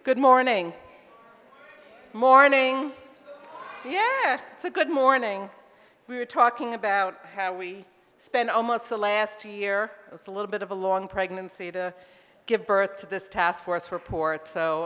Good morning. Morning. Yeah, it's a good morning. We were talking about how we spent almost the last year, it was a little bit of a long pregnancy to give birth to this task force report. So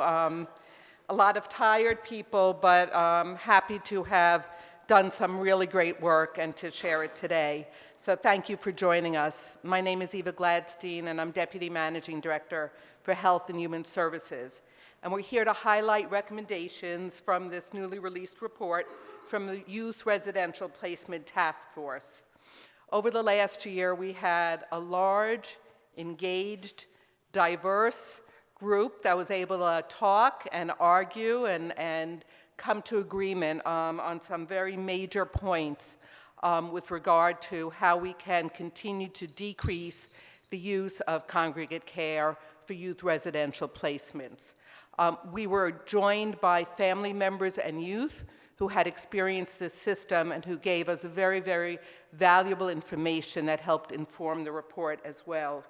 a lot of tired people, but happy to have done some really great work and to share it today. So thank you for joining us. My name is Eva Gladstein, and I'm Deputy Managing Director for Health and Human Services. And we're here to highlight recommendations from this newly released report from the Youth Residential Placement Task Force. Over the last year, we had a large, engaged, diverse group that was able to talk and argue and come to agreement on some very major points with regard to how we can continue to decrease the use of congregate care for youth residential placements. We were joined by family members and youth who had experienced this system and who gave us very, very valuable information that helped inform the report as well.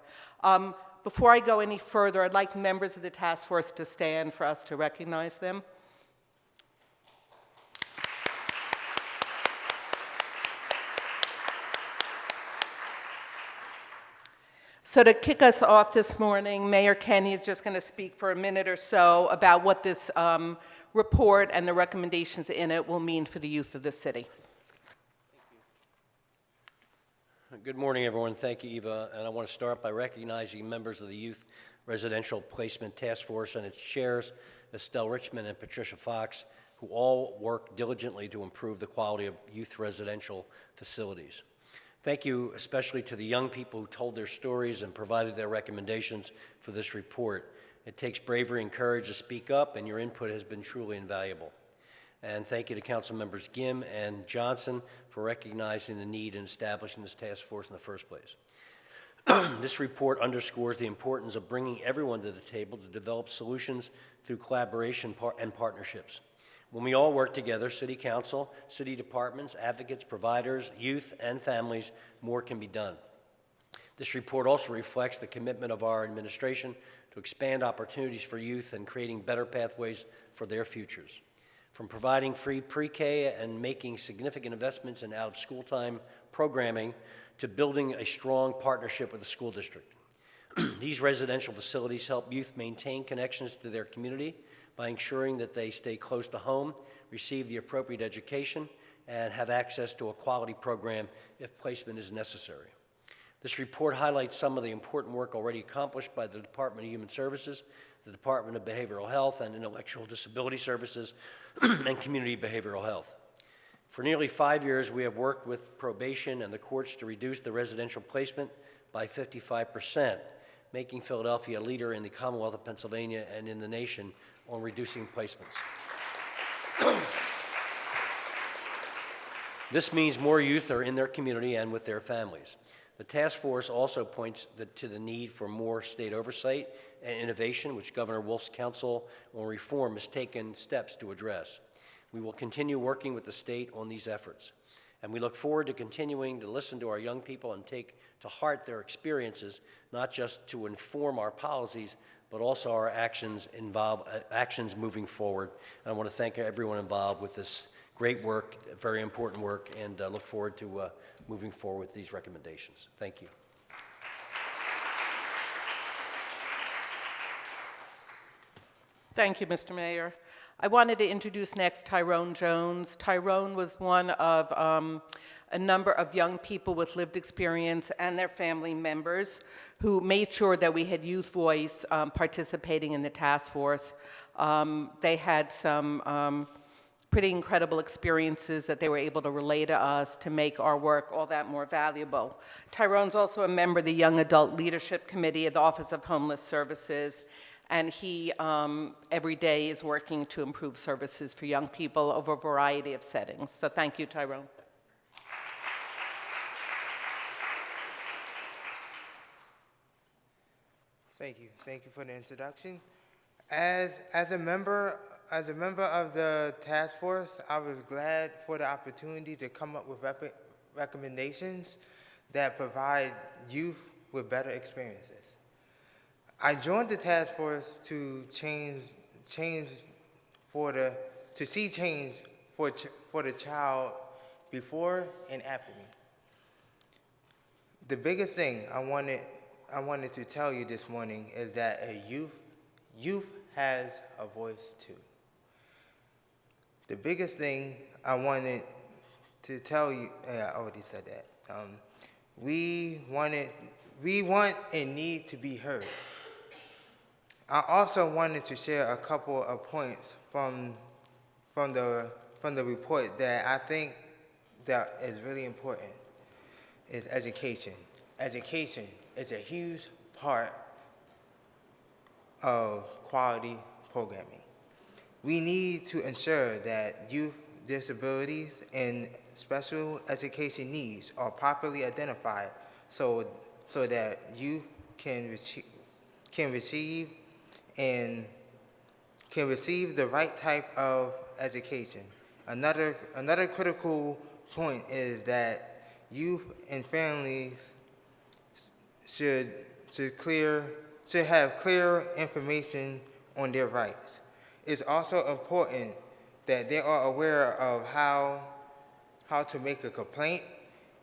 Before I go any further, I'd like members of the task force to stand for us to recognize them. So to kick us off this morning, Mayor Kenney is just going to speak for a minute or so about what this report and the recommendations in it will mean for the youth of the city. Good morning, everyone. Thank you, Eva. And I want to start by recognizing members of the Youth Residential Placement Task Force and its chairs, Estelle Richmond and Patricia Fox, who all work diligently to improve the quality of youth residential facilities. Thank you especially to the young people who told their stories and provided their recommendations for this report. It takes bravery and courage to speak up, and your input has been truly invaluable. And thank you to Council Members Gim and Johnson for recognizing the need in establishing this task force in the first place. This report underscores the importance of bringing everyone to the table to develop solutions through collaboration and partnerships. When we all work together, City Council, city departments, advocates, providers, youth, and families, more can be done. This report also reflects the commitment of our administration to expand opportunities for youth and creating better pathways for their futures. From providing free pre-K and making significant investments in out-of-school time programming to building a strong partnership with the school district. These residential facilities help youth maintain connections to their community by ensuring that they stay close to home, receive the appropriate education, and have access to a quality program if placement is necessary. This report highlights some of the important work already accomplished by the Department of Human Services, the Department of Behavioral Health and Intellectual Disability Services, and Community Behavioral Health. For nearly 5 years, we have worked with probation and the courts to reduce the residential placement by 55%, making Philadelphia a leader in the Commonwealth of Pennsylvania and in the nation on reducing placements. This means more youth are in their community and with their families. The task force also points to the need for more state oversight and innovation, which Governor Wolf's Council on Reform has taken steps to address. We will continue working with the state on these efforts, and we look forward to continuing to listen to our young people and take to heart their experiences, not just to inform our policies, but also our actions moving forward. And I want to thank everyone involved with this great work, very important work, and look forward to moving forward with these recommendations. Thank you. Thank you, Mr. Mayor. I wanted to introduce next Tyrone Jones. Tyrone was one of a number of young people with lived experience and their family members who made sure that we had youth voice participating in the task force. They had some pretty incredible experiences that they were able to relay to us to make our work all that more valuable. Tyrone's also a member of the Young Adult Leadership Committee at the Office of Homeless Services, and he every day is working to improve services for young people over a variety of settings. So thank you, Tyrone. Thank you. Thank you for the introduction. As a member of the task force, I was glad for the opportunity to come up with recommendations that provide youth with better experiences. I joined the task force to change change to see change for the child before and after me. The biggest thing I wanted to tell you this morning is that youth has a voice too. The biggest thing I wanted to tell you, I already said that. We want and need to be heard. I also wanted to share a couple of points from the report that I think that is really important. Is education. Education is a huge part of quality programming. We need to ensure that youth disabilities and special education needs are properly identified so that youth can receive the right type of education. Another critical point is that youth and families should have clear information on their rights. It's also important that they are aware of how to make a complaint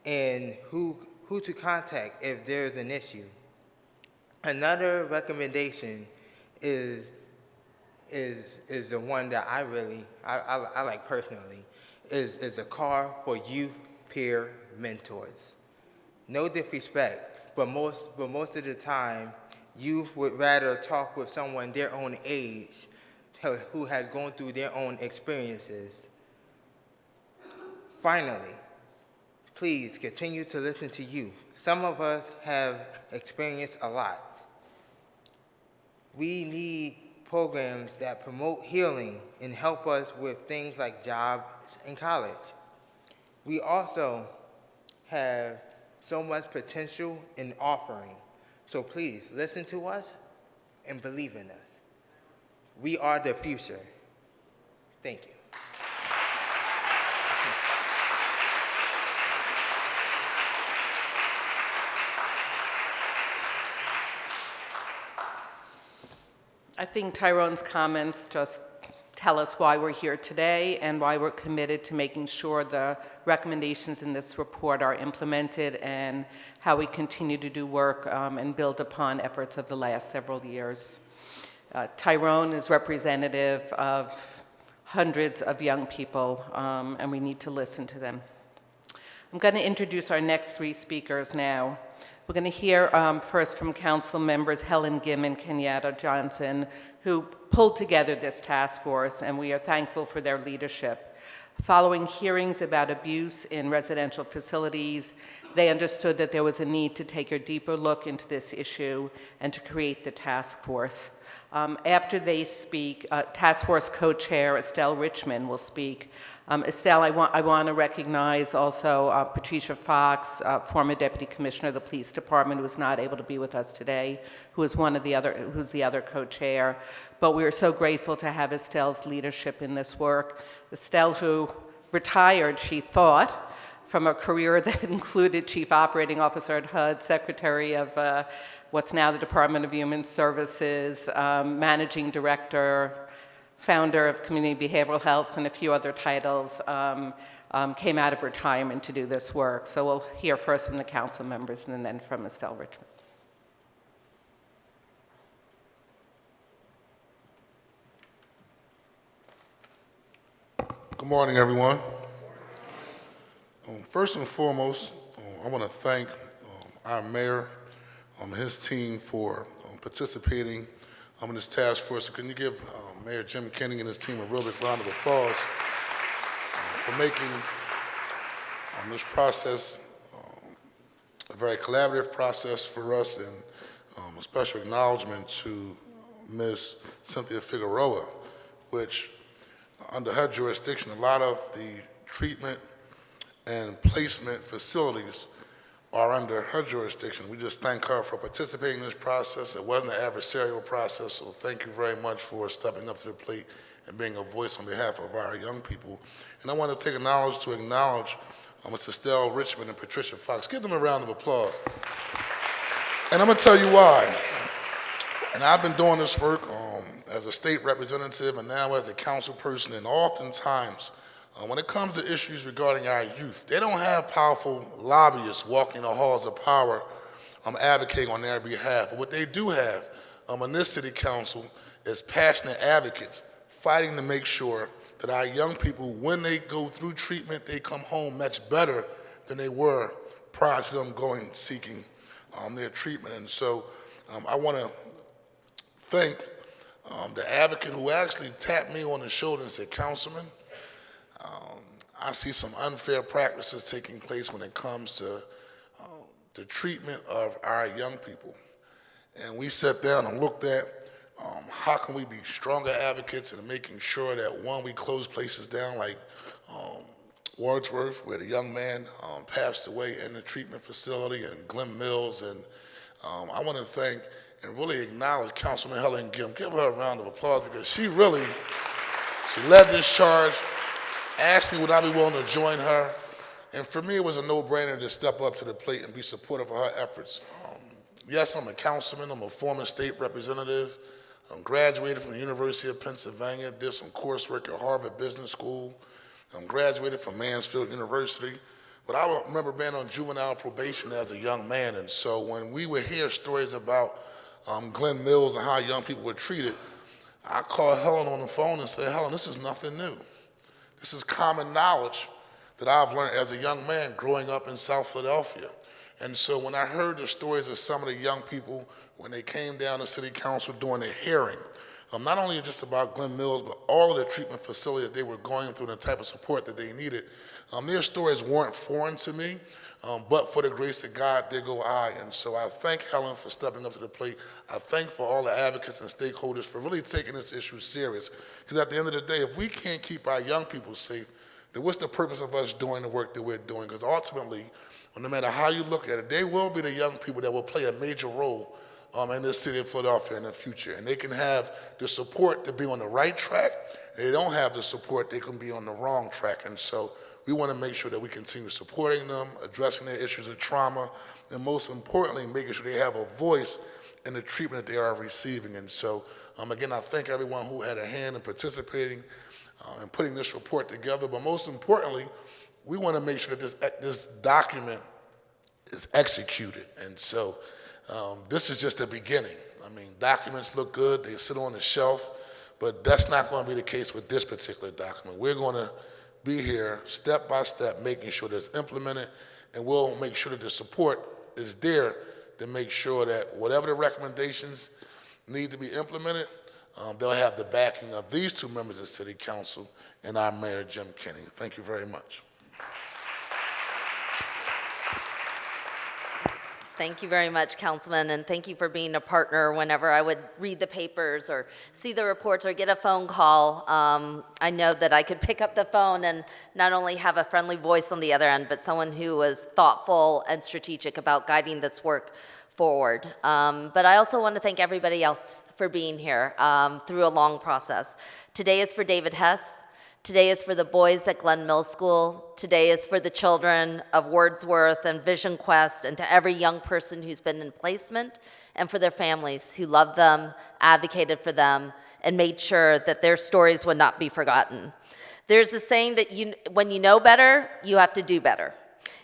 and who to contact if there's an issue. Another recommendation is the one that I like personally, is a call for youth peer mentors. No disrespect, but most of the time, youth would rather talk with someone their own age who has gone through their own experiences. Finally, please continue to listen to youth. Some of us have experienced a lot. We need programs that promote healing and help us with things like jobs and college. We also have so much potential in offering. So please listen to us and believe in us. We are the future. Thank you. I think Tyrone's comments just tell us why we're here today and why we're committed to making sure the recommendations in this report are implemented and how we continue to do work and build upon efforts of the last several years. Tyrone is representative of hundreds of young people, and we need to listen to them. I'm going to introduce our next three speakers now. We're going to hear first from council members Helen Gim and Kenyatta Johnson, who pulled together this task force, and we are thankful for their leadership. Following hearings about abuse in residential facilities, they understood that there was a need to take a deeper look into this issue and to create the task force. After they speak, task force co-chair Estelle Richmond will speak. Estelle, I want to recognize also Patricia Fox, former Deputy Commissioner of the Police Department, who is not able to be with us today, who's the other co-chair. But we are so grateful to have Estelle's leadership in this work. Estelle, who retired, she thought, from a career that included Chief Operating Officer at HUD, Secretary of what's now the Department of Human Services, Managing Director, founder of Community Behavioral Health, and a few other titles, came out of retirement to do this work. So we'll hear first from the council members and then from Estelle Richmond. Good morning, everyone. First and foremost, I want to thank our mayor and his team for participating in this task force. So can you give Mayor Jim Kenning and his team a real big round of applause for making this process a very collaborative process for us, and a special acknowledgement to Ms. Cynthia Figueroa, which under her jurisdiction, a lot of the treatment and placement facilities are under her jurisdiction. We just thank her for participating in this process. It wasn't an adversarial process, so thank you very much for stepping up to the plate and being a voice on behalf of our young people. And I want to take a knowledge to acknowledge Ms. Estelle Richmond and Patricia Fox. Give them a round of applause. And I'm going to tell you why. And I've been doing this work as a state representative and now as a council person, and oftentimes when it comes to issues regarding our youth, they don't have powerful lobbyists walking the halls of power advocating on their behalf. But what they do have in this city council is passionate advocates fighting to make sure that our young people, when they go through treatment, they come home much better than they were prior to them going seeking their treatment. And so I want to thank the advocate who actually tapped me on the shoulder and said, Councilman, I see some unfair practices taking place when it comes to the treatment of our young people. And we sat down and looked at how can we be stronger advocates in making sure that, one, we close places down like Wordsworth, where the young man passed away in the treatment facility, and Glen Mills. And I want to thank and really acknowledge Councilman Helen Gim. Give her a round of applause, because she led this charge, asked me would I be willing to join her. And for me, it was a no-brainer to step up to the plate and be supportive of her efforts. Yes, I'm a councilman. I'm a former state representative. I graduated from the University of Pennsylvania, did some coursework at Harvard Business School. I graduated from Mansfield University. But I remember being on juvenile probation as a young man. And so when we would hear stories about Glen Mills and how young people were treated, I called Helen on the phone and said, Helen, this is nothing new. This is common knowledge that I've learned as a young man growing up in South Philadelphia. And so when I heard the stories of some of the young people when they came down to city council during the hearing, not only just about Glen Mills, but all of the treatment facilities they were going through and the type of support that they needed, their stories weren't foreign to me, but for the grace of God, there go I. And so I thank Helen for stepping up to the plate. I thank for all the advocates and stakeholders for really taking this issue serious. Because at the end of the day, if we can't keep our young people safe, then what's the purpose of us doing the work that we're doing? Because ultimately, no matter how you look at it, they will be the young people that will play a major role in this city of Philadelphia in the future. And they can have the support to be on the right track. If they don't have the support, they can be on the wrong track. And so we want to make sure that we continue supporting them, addressing their issues of trauma, and most importantly, making sure they have a voice in the treatment that they are receiving. And so, again, I thank everyone who had a hand in participating and putting this report together. But most importantly, we want to make sure that this document is executed. And so this is just the beginning. I mean, documents look good, they sit on the shelf, but that's not going to be the case with this particular document. We're going to be here step by step, making sure that it's implemented, and we'll make sure that the support is there to make sure that whatever the recommendations need to be implemented, they'll have the backing of these two members of City Council and our Mayor, Jim Kenney. Thank you very much. Thank you very much, Councilman, and thank you for being a partner whenever I would read the papers or see the reports or get a phone call. I know that I could pick up the phone and not only have a friendly voice on the other end, but someone who was thoughtful and strategic about guiding this work forward. But I also want to thank everybody else for being here through a long process. Today is for David Hess. Today is for the boys at Glen Mills School. Today is for the children of Wordsworth and Vision Quest, and to every young person who's been in placement, and for their families who loved them, advocated for them, and made sure that their stories would not be forgotten. There's a saying that when you know better, you have to do better.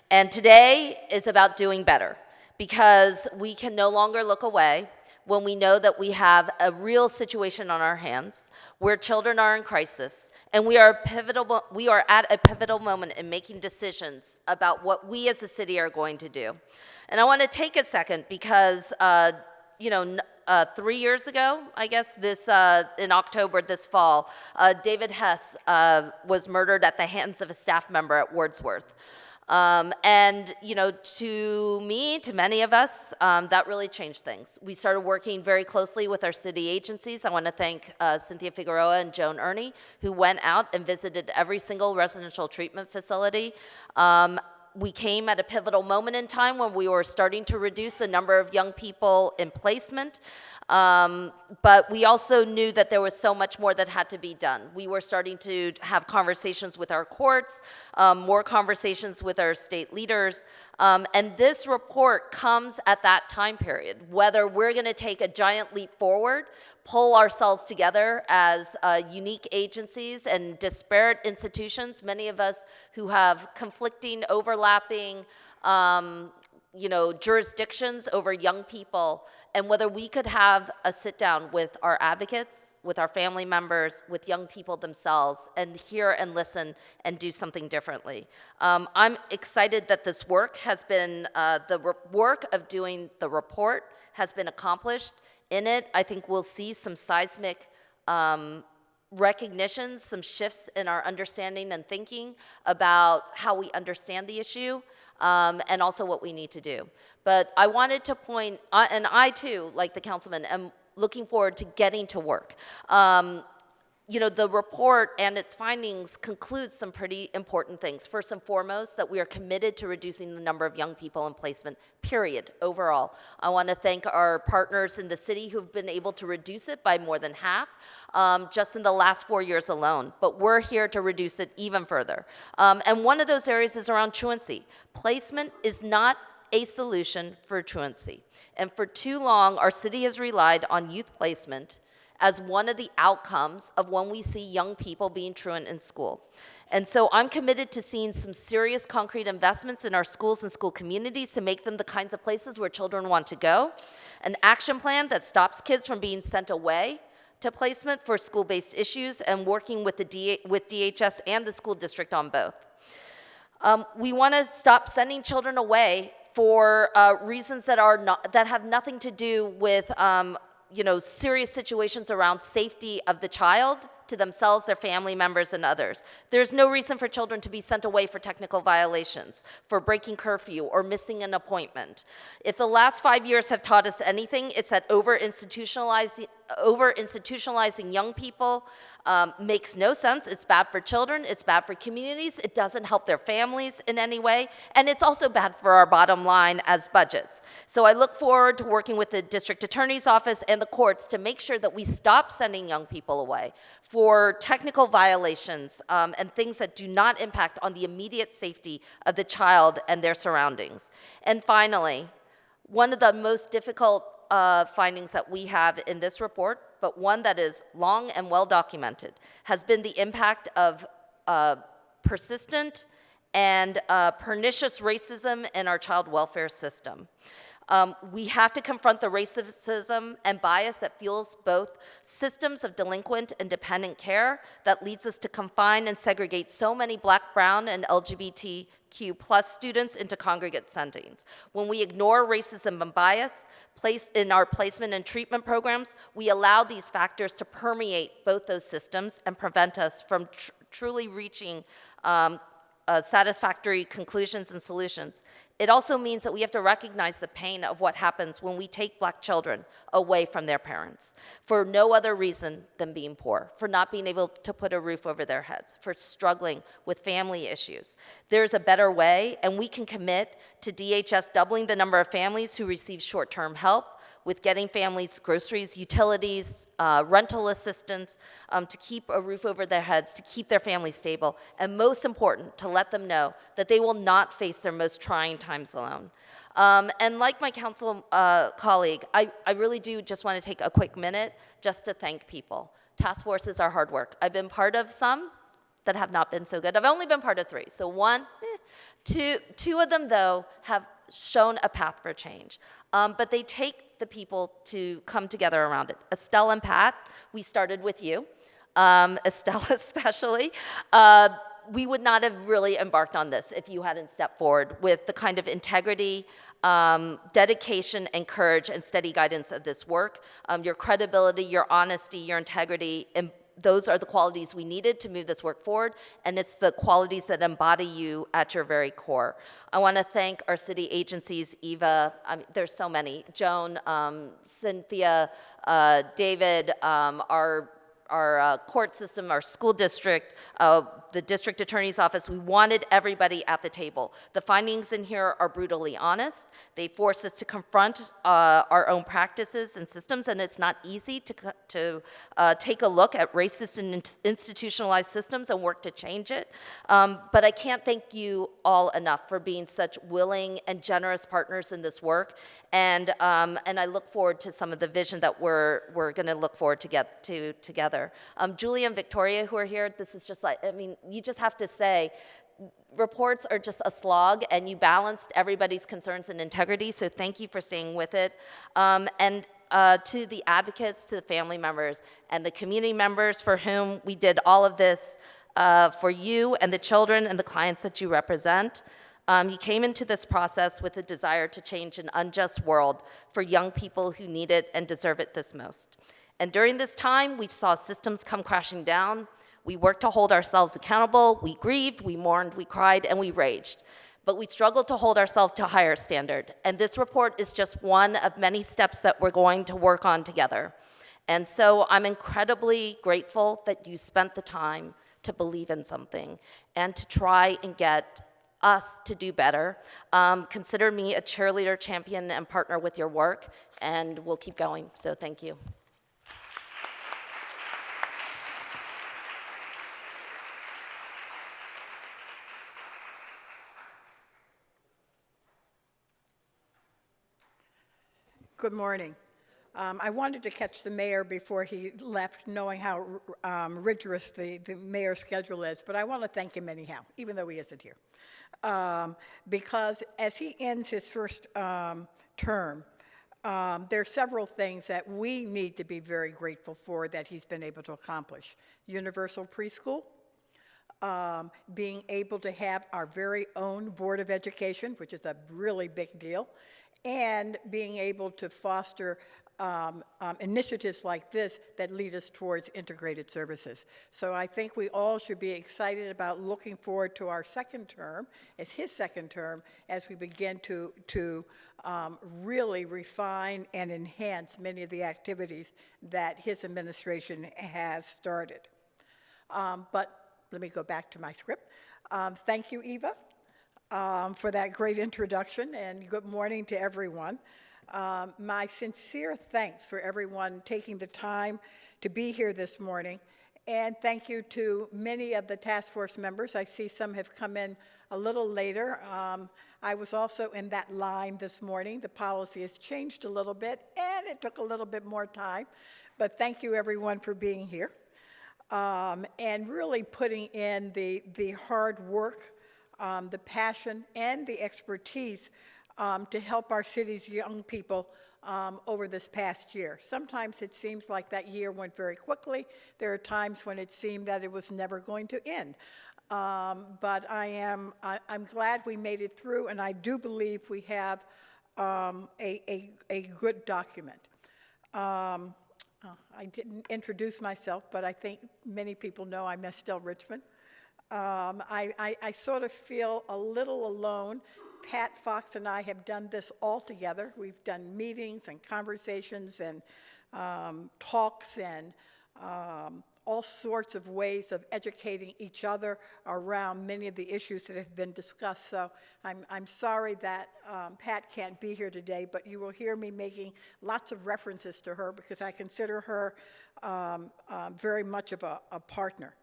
And today is about doing better, because we can no longer look away when we know that we have a real situation on our hands where children are in crisis, and we are at a pivotal moment in making decisions about what we as a city are going to do. And I want to take a second because 3 years ago, I guess, in October this fall, David Hess was murdered at the hands of a staff member at Wordsworth. And to me, to many of us, that really changed things. We started working very closely with our city agencies. I want to thank Cynthia Figueroa and Joan Ernie, who went out and visited every single residential treatment facility. We came at a pivotal moment in time when we were starting to reduce the number of young people in placement. But we also knew that there was so much more that had to be done. We were starting to have conversations with our courts, more conversations with our state leaders, And this report comes at that time period, whether we're going to take a giant leap forward, pull ourselves together as unique agencies and disparate institutions, many of us who have conflicting, overlapping, jurisdictions over young people, and whether we could have a sit down with our advocates, with our family members, with young people themselves, and hear and listen and do something differently. I'm excited that this work has been, work of doing the report has been accomplished. In it, I think we'll see some seismic recognitions, some shifts in our understanding and thinking about how we understand the issue, and also what we need to do. But I wanted to point, and I too, like the councilman, am looking forward to getting to work. The report and its findings conclude some pretty important things. First and foremost, that we are committed to reducing the number of young people in placement, period, overall. I want to thank our partners in the city who've been able to reduce it by more than half just in the last 4 years alone. But we're here to reduce it even further. And one of those areas is around truancy. Placement is not a solution for truancy. And for too long, our city has relied on youth placement as one of the outcomes of when we see young people being truant in school. And so I'm committed to seeing some serious concrete investments in our schools and school communities to make them the kinds of places where children want to go, an action plan that stops kids from being sent away to placement for school-based issues, and working with DHS and the school district on both. We want to stop sending children away for reasons that have nothing to do with serious situations around safety of the child, to themselves, their family members, and others. There's no reason for children to be sent away for technical violations, for breaking curfew, or missing an appointment. If the last 5 years have taught us anything, it's that over-institutionalizing young people makes no sense. It's bad for children, it's bad for communities, it doesn't help their families in any way, and it's also bad for our bottom line as budgets. So I look forward to working with the district attorney's office and the courts to make sure that we stop sending young people away for technical violations and things that do not impact on the immediate safety of the child and their surroundings. And finally, one of the most difficult findings that we have in this report, but one that is long and well documented, has been the impact of persistent and pernicious racism in our child welfare system. We have to confront the racism and bias that fuels both systems of delinquent and dependent care that leads us to confine and segregate so many Black, brown, and LGBTQ+ students into congregate settings. When we ignore racism and bias in our placement and treatment programs, we allow these factors to permeate both those systems and prevent us from truly reaching satisfactory conclusions and solutions. It also means that we have to recognize the pain of what happens when we take Black children away from their parents for no other reason than being poor, for not being able to put a roof over their heads, for struggling with family issues. There's a better way, and we can commit to DHS doubling the number of families who receive short-term help with getting families groceries, utilities, rental assistance, to keep a roof over their heads, to keep their families stable, and most important, to let them know that they will not face their most trying times alone. And like my council colleague, I really do just want to take a quick minute just to thank people. Task forces are hard work. I've been part of some that have not been so good. I've only been part of 3, so two of them, though, have shown a path for change. But they take the people to come together around it. Estelle and Pat, we started with you, Estelle especially. We would not have really embarked on this if you hadn't stepped forward with the kind of integrity, dedication, and courage and steady guidance of this work. Your credibility, your honesty, your integrity, and those are the qualities we needed to move this work forward, and it's the qualities that embody you at your very core. I want to thank our city agencies, Eva, there's so many, Joan, Cynthia, David, our our court system, our school district, the district attorney's office. We wanted everybody at the table. The findings in here are brutally honest. They force us to confront our own practices and systems, and it's not easy to take a look at racist and institutionalized systems and work to change it. But I can't thank you all enough for being such willing and generous partners in this work, and I look forward to some of the vision that we're going to look forward to get to together. Julia and Victoria, who are here, this is just like, I mean, you just have to say, reports are just a slog, and you balanced everybody's concerns and integrity, so thank you for staying with it. To the advocates, to the family members, and the community members for whom we did all of this, for you and the children and the clients that you represent. You came into this process with a desire to change an unjust world for young people who need it and deserve it this most. And during this time, we saw systems come crashing down. We worked to hold ourselves accountable. We grieved, we mourned, we cried, and we raged. But we struggled to hold ourselves to a higher standard. And this report is just one of many steps that we're going to work on together. And so I'm incredibly grateful that you spent the time to believe in something and to try and get us to do better. Consider me a cheerleader, champion, and partner with your work, and we'll keep going. So thank you. Good morning. I wanted to catch the mayor before he left, knowing how rigorous the mayor's schedule is, but I want to thank him anyhow, even though he isn't here. Because as he ends his first term, there are several things that we need to be very grateful for that he's been able to accomplish. Universal preschool, being able to have our very own Board of Education, which is a really big deal, and being able to foster initiatives like this that lead us towards integrated services. So I think we all should be excited about looking forward to our second term, as his second term, as we begin to really refine and enhance many of the activities that his administration has started. But let me go back to my script. Thank you, Eva, for that great introduction, and good morning to everyone. My sincere thanks for everyone taking the time to be here this morning, and thank you to many of the task force members. I see some have come in a little later. I was also in that line this morning. The policy has changed a little bit, and it took a little bit more time, but thank you everyone for being here, and really putting in the hard work, the passion, and the expertise to help our city's young people over this past year. Sometimes it seems like that year went very quickly. There are times when it seemed that it was never going to end. But I'm glad we made it through, and I do believe we have a good document. I didn't introduce myself, but I think many people know I'm Estelle Richmond. I sort of feel a little alone. Pat Fox and I have done this all together. We've done meetings and conversations and talks and all sorts of ways of educating each other around many of the issues that have been discussed. So I'm sorry that Pat can't be here today, but you will hear me making lots of references to her because I consider her very much of a partner.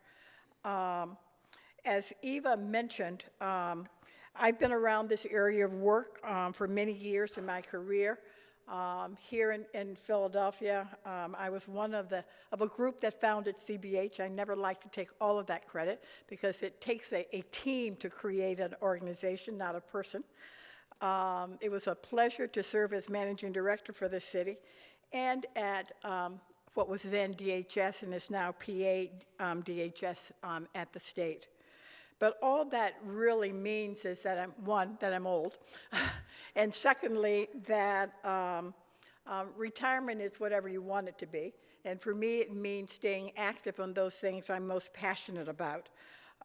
As Eva mentioned, I've been around this area of work for many years in my career. Here in Philadelphia, I was one of a group that founded CBH. I never like to take all of that credit because it takes a team to create an organization, not a person. It was a pleasure to serve as managing director for the city and at what was then DHS and is now PA DHS at the state. But all that really means is that I'm old, and secondly, that retirement is whatever you want it to be. And for me, it means staying active on those things I'm most passionate about.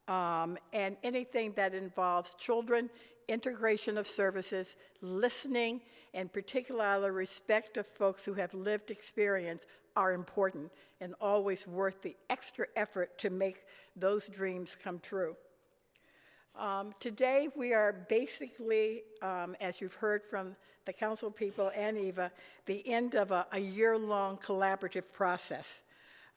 And anything that involves children, integration of services, listening, and particularly respect of folks who have lived experience are important and always worth the extra effort to make those dreams come true. Today, we are basically, as you've heard from the council people and Eva, the end of a year-long collaborative process.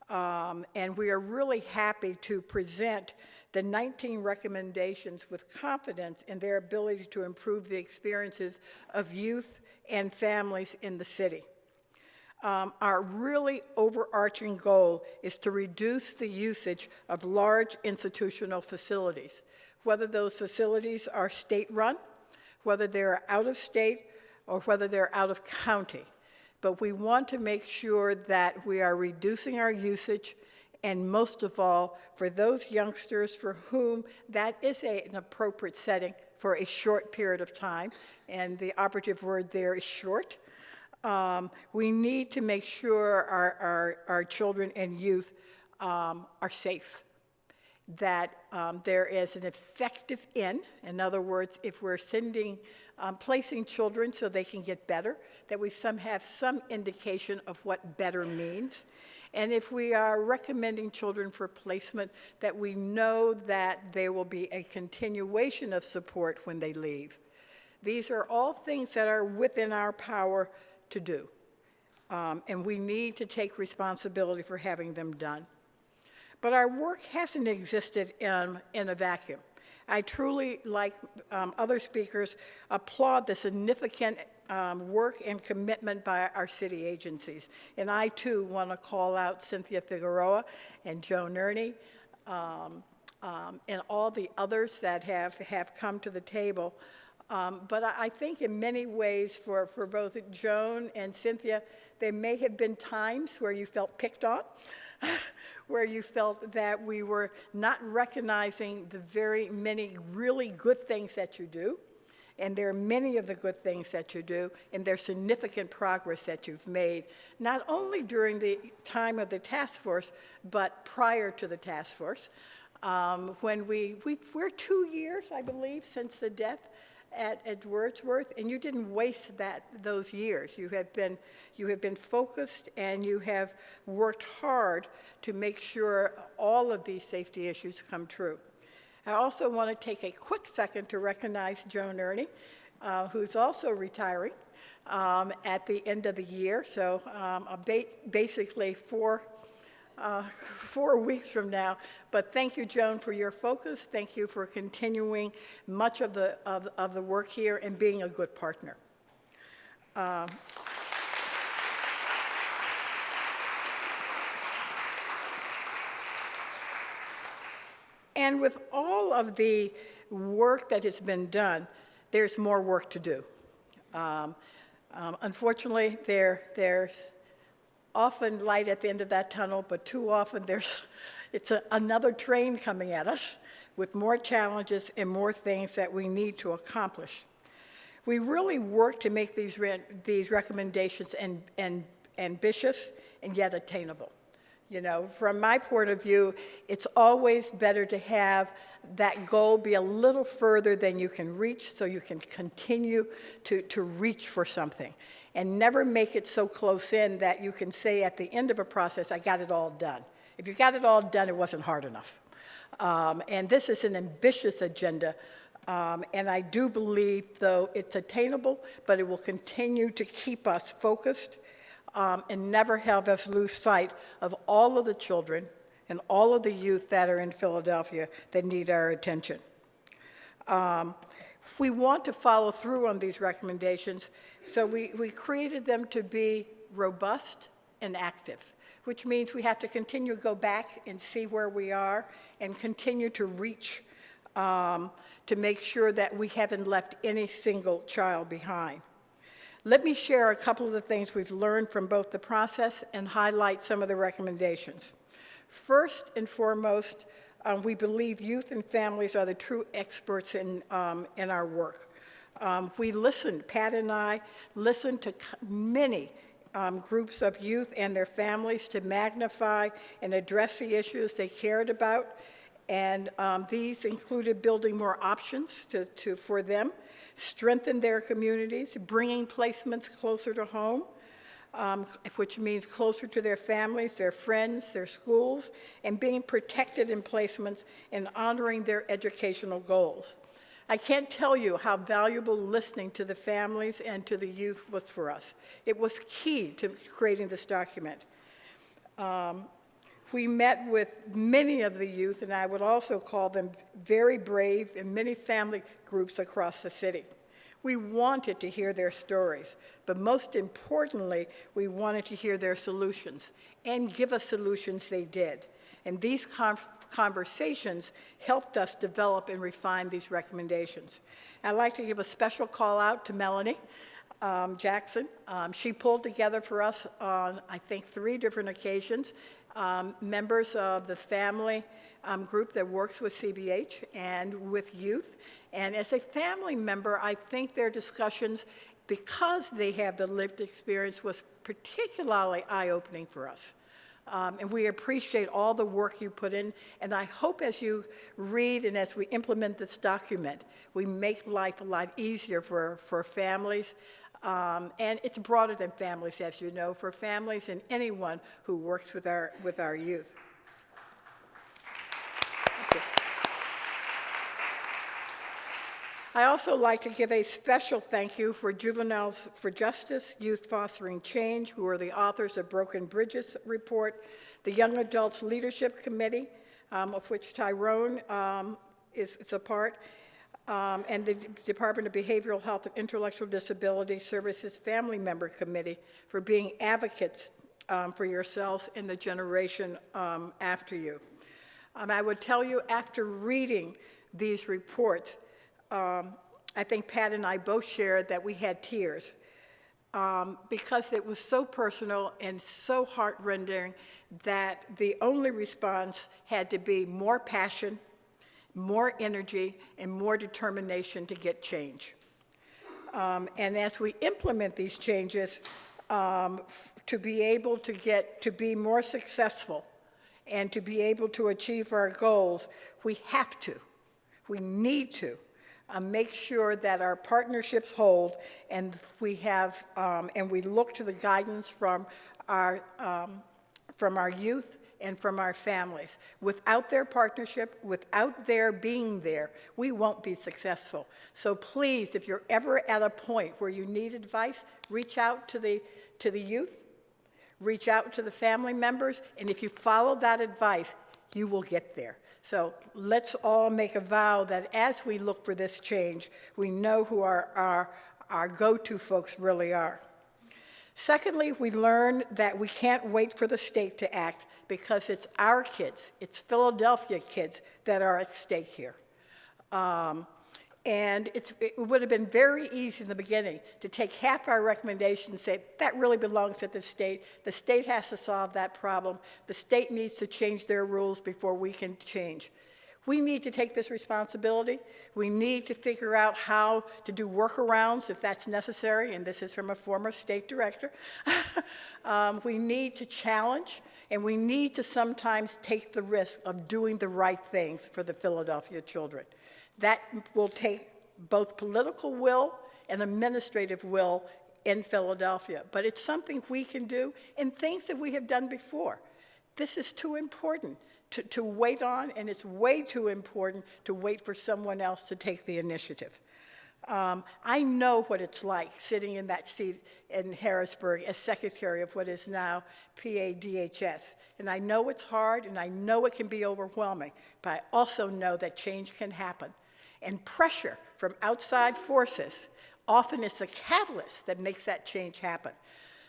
And we are really happy to present the 19 recommendations with confidence in their ability to improve the experiences of youth and families in the city. Our really overarching goal is to reduce the usage of large institutional facilities, whether those facilities are state-run, whether they're out of state, or whether they're out of county. But we want to make sure that we are reducing our usage, and most of all, for those youngsters for whom that is an appropriate setting for a short period of time, and the operative word there is short. We need to make sure our children and youth are safe, that there is an effective in other words, if we're placing children so they can get better, that we have some indication of what better means. And if we are recommending children for placement, that we know that there will be a continuation of support when they leave. These are all things that are within our power to do, and we need to take responsibility for having them done. But our work hasn't existed in a vacuum. I truly, like other speakers, applaud the significant work and commitment by our city agencies. And I, too, want to call out Cynthia Figueroa and Joan Ernie and all the others that have come to the table. But I think in many ways for both Joan and Cynthia, there may have been times where you felt picked on, where you felt that we were not recognizing the very many really good things that you do. And there are many of the good things that you do, and there's significant progress that you've made, not only during the time of the task force, but prior to the task force. When we're 2 years, I believe, since the death at Wordsworth, and you didn't waste those years. You have been focused, and you have worked hard to make sure all of these safety issues come true. I also want to take a quick second to recognize Joan Ernie, who's also retiring at the end of the year, so basically 4 weeks from now. But thank you, Joan, for your focus. Thank you for continuing much of the work here and being a good partner. And with all of the work that has been done, there's more work to do. Unfortunately, there's often light at the end of that tunnel, but too often it's another train coming at us with more challenges and more things that we need to accomplish. We really work to make these recommendations ambitious and yet attainable. You know, from my point of view, it's always better to have that goal be a little further than you can reach, so you can continue to reach for something, and never make it so close in that you can say at the end of a process, I got it all done. If you got it all done, it wasn't hard enough. And this is an ambitious agenda, and I do believe, though, it's attainable, but it will continue to keep us focused and never have us lose sight of all of the children and all of the youth that are in Philadelphia that need our attention. We want to follow through on these recommendations, so we created them to be robust and active, which means we have to continue to go back and see where we are and continue to reach to make sure that we haven't left any single child behind. Let me share a couple of the things we've learned from both the process and highlight some of the recommendations. First and foremost, we believe youth and families are the true experts in our work. We listened, Pat and I listened to many groups of youth and their families to magnify and address the issues they cared about. And these included building more options for them, strengthen their communities, bringing placements closer to home, which means closer to their families, their friends, their schools, and being protected in placements and honoring their educational goals. I can't tell you how valuable listening to the families and to the youth was for us. It was key to creating this document. We met with many of the youth, and I would also call them very brave, in many family groups across the city. We wanted to hear their stories, but most importantly, we wanted to hear their solutions, and give us solutions they did. And these conversations helped us develop and refine these recommendations. I'd like to give a special call out to Melanie Jackson. She pulled together for us on, I think, 3 different occasions, members of the family group that works with CBH and with youth. And as a family member, I think their discussions, because they have the lived experience, was particularly eye-opening for us. And we appreciate all the work you put in, and I hope as you read and as we implement this document, we make life a lot easier for families. And it's broader than families, as you know, for families and anyone who works with our youth. I also like to give a special thank you for Juveniles for Justice, Youth Fostering Change, who are the authors of Broken Bridges Report, the Young Adults Leadership Committee, of which Tyrone is a part, and the Department of Behavioral Health and Intellectual Disability Services Family Member Committee for being advocates for yourselves and the generation after you. I would tell you, after reading these reports, I think Pat and I both shared that we had tears because it was so personal and so heart-rending that the only response had to be more passion, more energy, and more determination to get change. And as we implement these changes, to be able to be more successful and to be able to achieve our goals, we need to make sure that our partnerships hold, and we have, and we look to the guidance from our youth and from our families. Without their partnership, without their being there, we won't be successful. So please, if you're ever at a point where you need advice, reach out to the youth, reach out to the family members, and if you follow that advice, you will get there. So let's all make a vow that as we look for this change, we know who our go-to folks really are. Secondly, we learn that we can't wait for the state to act because it's our kids, it's Philadelphia kids that are at stake here. And it would have been very easy in the beginning to take half our recommendations and say, that really belongs at the state. The state has to solve that problem. The state needs to change their rules before we can change. We need to take this responsibility. We need to figure out how to do workarounds if that's necessary, and this is from a former state director. We need to challenge, and we need to sometimes take the risk of doing the right things for the Philadelphia children. That will take both political will and administrative will in Philadelphia, but it's something we can do and things that we have done before. This is too important to wait on, and it's way too important to wait for someone else to take the initiative. I know what it's like sitting in that seat in Harrisburg as secretary of what is now PADHS. And I know it's hard, and I know it can be overwhelming, but I also know that change can happen. And pressure from outside forces often is the catalyst that makes that change happen.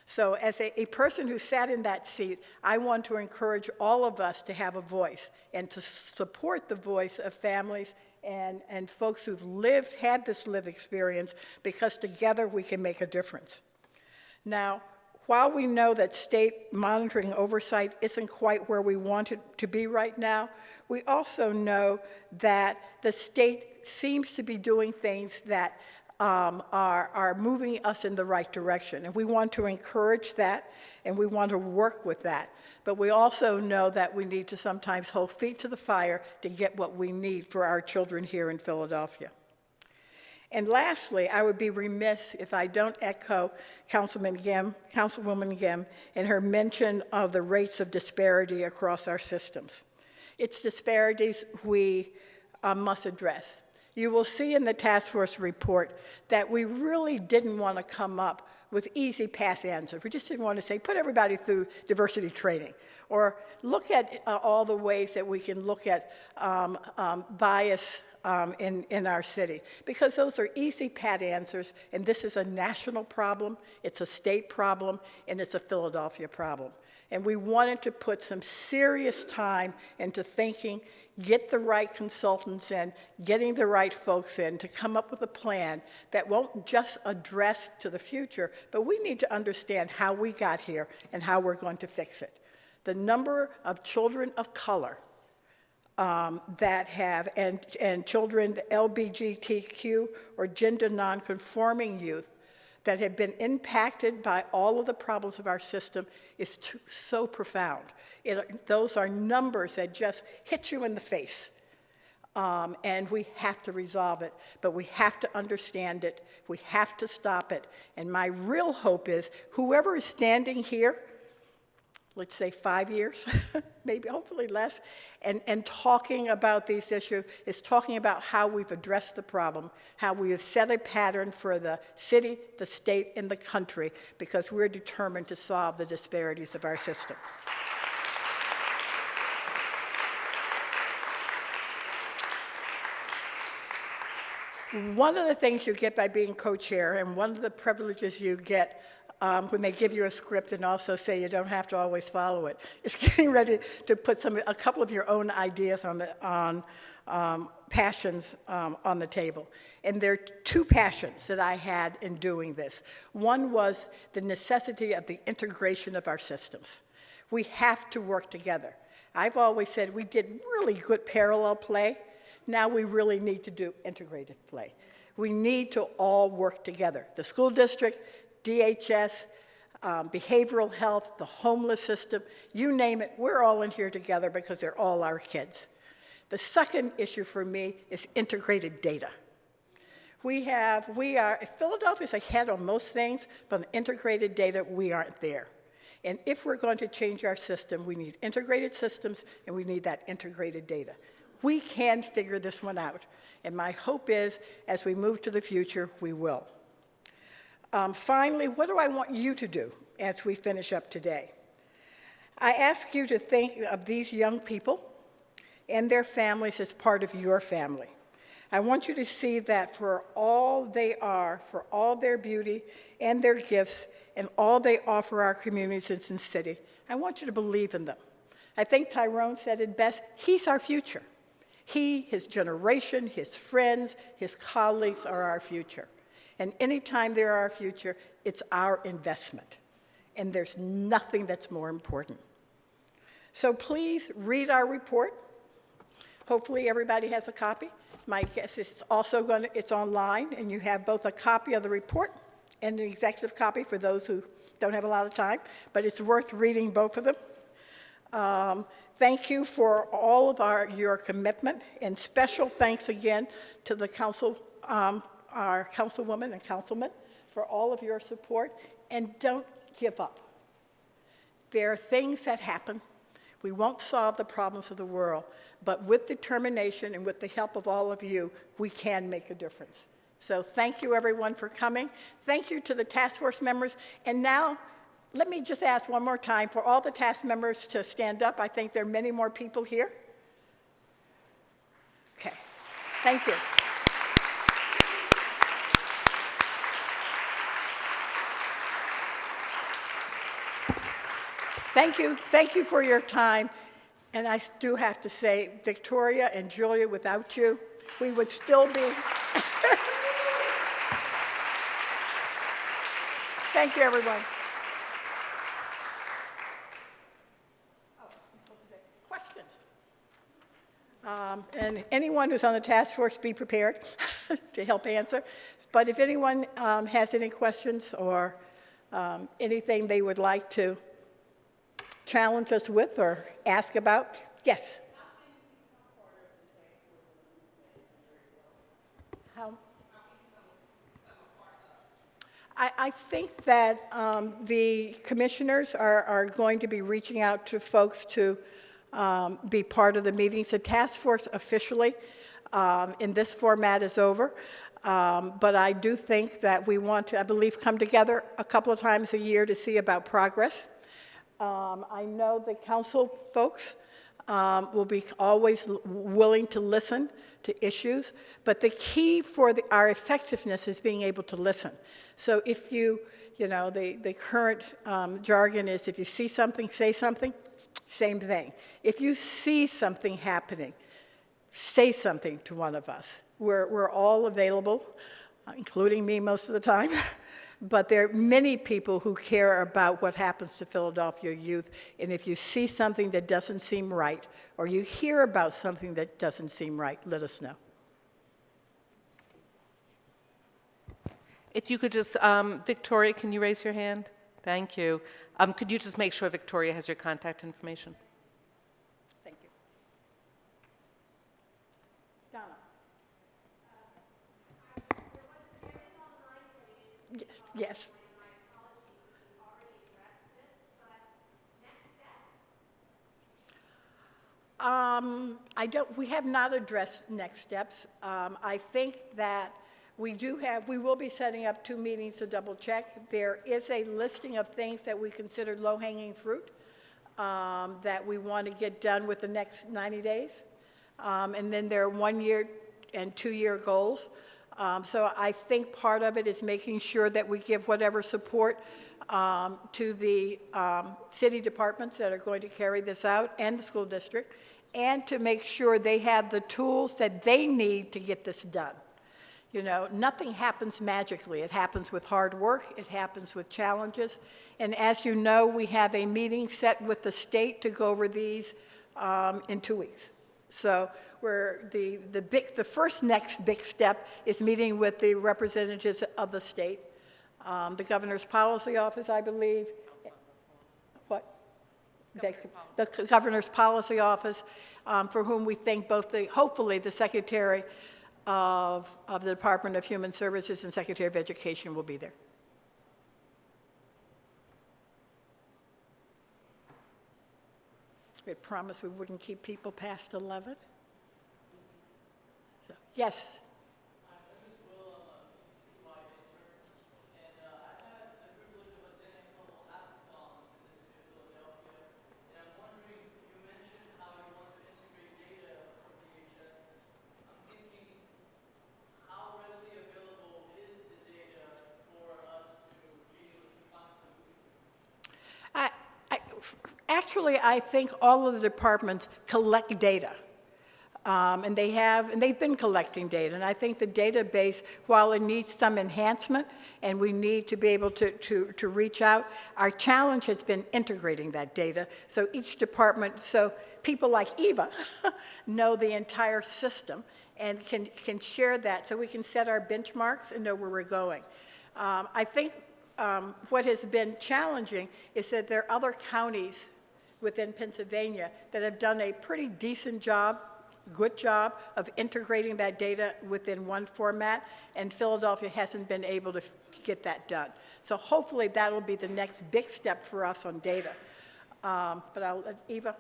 So as a person who sat in that seat, I want to encourage all of us to have a voice and to support the voice of families and folks who've had this lived experience, because together we can make a difference. Now, while we know that state monitoring oversight isn't quite where we want it to be right now, we also know that the state seems to be doing things that are moving us in the right direction. And we want to encourage that, and we want to work with that. But we also know that we need to sometimes hold feet to the fire to get what we need for our children here in Philadelphia. And lastly, I would be remiss if I don't echo Councilwoman Gem in her mention of the rates of disparity across our systems. It's disparities we must address. You will see in the task force report that we really didn't want to come up with easy pass answers. We just didn't want to say, put everybody through diversity training, or look at all the ways that we can look at bias in our city, because those are easy pat answers, and this is a national problem, it's a state problem, and it's a Philadelphia problem. And we wanted to put some serious time into thinking, get the right consultants in, getting the right folks in to come up with a plan that won't just address to the future, but we need to understand how we got here and how we're going to fix it. The number of children of color that have, and children, LGBTQ or gender nonconforming youth that have been impacted by all of the problems of our system is so profound. Those are numbers that just hit you in the face. And we have to resolve it, but we have to understand it, we have to stop it. And my real hope is whoever is standing here, let's say 5 years, maybe hopefully less, and talking about these issues is talking about how we've addressed the problem, how we have set a pattern for the city, the state, and the country, because we're determined to solve the disparities of our system. One of the things you get by being co-chair, and one of the privileges you get when they give you a script and also say you don't have to always follow it, is getting ready to put a couple of your own ideas on passions on the table. And there are two passions that I had in doing this. One was the necessity of the integration of our systems. We have to work together. I've always said we did really good parallel play. Now we really need to do integrated play. We need to all work together. The school district, DHS, behavioral health, the homeless system, you name it, we're all in here together because they're all our kids. The second issue for me is integrated data. Philadelphia's ahead on most things, but on integrated data, we aren't there. And if we're going to change our system, we need integrated systems and we need that integrated data. We can figure this one out. And my hope is, as we move to the future, we will. Finally, what do I want you to do as we finish up today? I ask you to think of these young people and their families as part of your family. I want you to see that for all they are, for all their beauty and their gifts and all they offer our communities and city, I want you to believe in them. I think Tyrone said it best, he's our future. He, his generation, his friends, his colleagues are our future. And anytime they're our future, it's our investment. And there's nothing that's more important. So please read our report. Hopefully everybody has a copy. My guess is it's online, and you have both a copy of the report and an executive copy for those who don't have a lot of time, but it's worth reading both of them. Thank you for all of your commitment, and special thanks again to the council, our councilwoman and councilman, for all of your support, and don't give up. There are things that happen. We won't solve the problems of the world, but with determination and with the help of all of you, we can make a difference. So thank you, everyone, for coming. Thank you to the task force members. And now, let me just ask one more time for all the task members to stand up. I think there are many more people here. Okay, thank you. Thank you for your time. And I do have to say, Victoria and Julia, without you, we would still be. Thank you, everyone. Questions? And anyone who's on the task force, be prepared. to help answer. But if anyone has any questions or anything they would like to challenge us with or ask about, yes? How? I think that the commissioners are going to be reaching out to folks to be part of the meetings. The task force officially in this format is over, but I do think that we want to, I believe, come together a couple of times a year to see about progress. I know the council folks will be always willing to listen to issues, but the key for our effectiveness is being able to listen. So if you know, the current jargon is if you see something, say something, same thing. If you see something happening, say something to one of us. We're all available, including me most of the time, but there are many people who care about what happens to Philadelphia youth, and if you see something that doesn't seem right, or you hear about something that doesn't seem right, let us know. If you could just, Victoria, can you raise your hand? Thank you. Could you just make sure Victoria has your contact information? Thank you. Donna? Yes. We have not addressed next steps. I think that we will be setting up 2 meetings to double check. There is a listing of things that we consider low-hanging fruit that we want to get done with the next 90 days. And then there are 1-year and 2-year goals. So I think part of it is making sure that we give whatever support to the city departments that are going to carry this out and the school district, and to make sure they have the tools that they need to get this done. You know, nothing happens magically. It happens with hard work. It happens with challenges. And as you know, we have a meeting set with the state to go over these in 2 weeks. So the first next big step is meeting with the representatives of the state, the governor's policy office, I believe. What? The governor's policy office, for whom we think hopefully the secretary of the Department of Human Services and Secretary of Education will be there. We had promised we wouldn't keep people past 11. So, yes. Actually, I think all of the departments collect data. And they've been collecting data. And I think the database, while it needs some enhancement, and we need to be able to reach out, our challenge has been integrating that data. So each department, so people like Eva know the entire system and can share that so we can set our benchmarks and know where we're going. I think what has been challenging is that there are other counties within Pennsylvania that have done a pretty decent job, good job of integrating that data within one format, and Philadelphia hasn't been able to get that done. So hopefully that'll be the next big step for us on data. But I'll let Eva.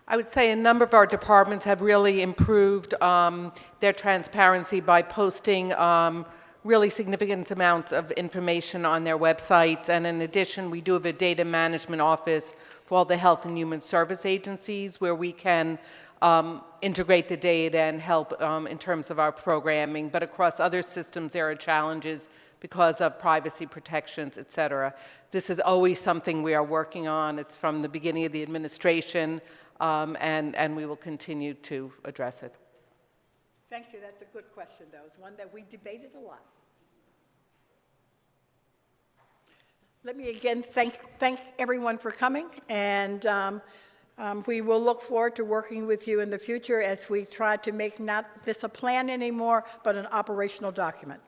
I would say a number of our departments have really improved their transparency by posting really significant amounts of information on their websites. And in addition, we do have a data management office for all the health and human service agencies where we can integrate the data and help in terms of our programming. But across other systems, there are challenges because of privacy protections, et cetera. This is always something we are working on. It's from the beginning of the administration, and we will continue to address it. Thank you. That's a good question, though. It's one that we debated a lot. Let me again thank everyone for coming, and We will look forward to working with you in the future as we try to make not this a plan anymore, but an operational document.